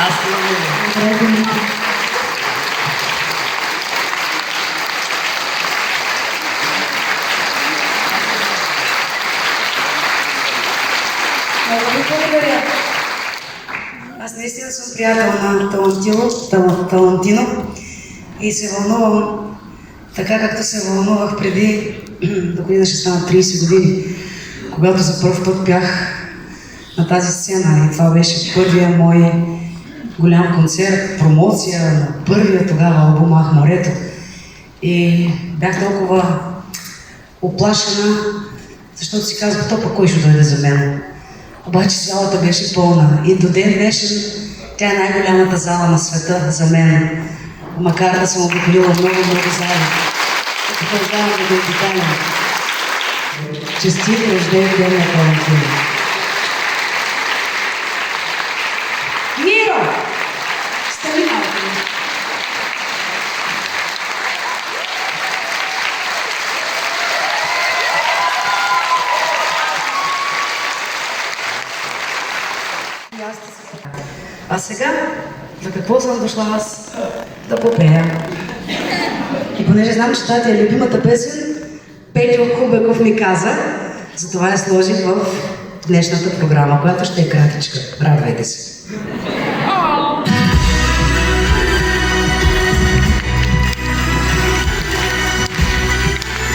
Аз благодаря. Много ви благодаря. Аз наистина съм приятел на Талантино и се вълнувам така, както се вълнувах преди, до година ще стана 30 години, когато за първ път бях на тази сцена и това беше първия мой голям концерт, промоция на първия тогава албум Ах, морето. И бях толкова оплашена, защото си казах, то пък кой ще дойде за мен. Обаче залата беше пълна и до ден днешен тя е най-голямата зала на света за мен. Макар да съм обиколила много зали. Продължавам да ви питам. Честит рожден ден на Талантино. Миро! Стани малко. А сега, за какво съм дошла аз да попея? И понеже знам, че тази е любимата песен, Петю Хубеков ми каза, затова я сложих в днешната програма, която ще е кратичка. Радвайте се!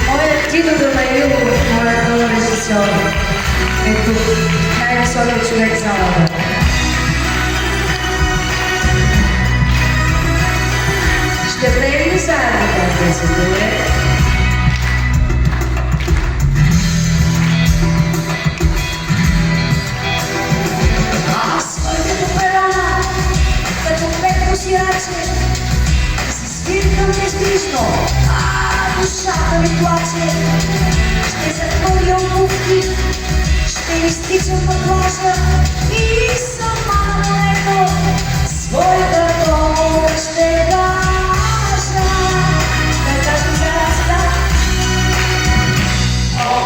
Моят Тино Данаилов, моят режисьор, е тук, най-високият човек в залата. Ще пеем ли заедно тази песен, добре? Аз вървя по перона, като петно сираче, си свиркам безгрижно, душата ми плаче. Ще захвърля обувки, ще изтичам на плажа и сама на морето своята дума ще кажа. Да кажем за разка.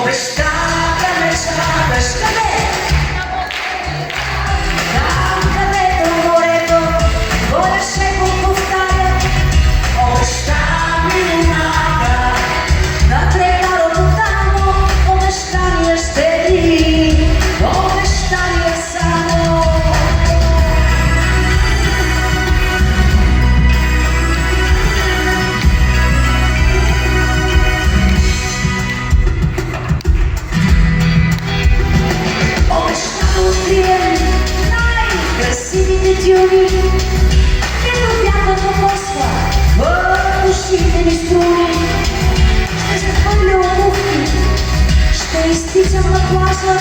Обещата ме чакаш къде? Там, където морето гореше го повтаря. Обеща ми луната на трекаро тамо. Обещания ще ти, обещания само. Най-красивите дюни, като вятър покосва в ушите ми струни. Ще захвърля обувки, ще изтичам на плажа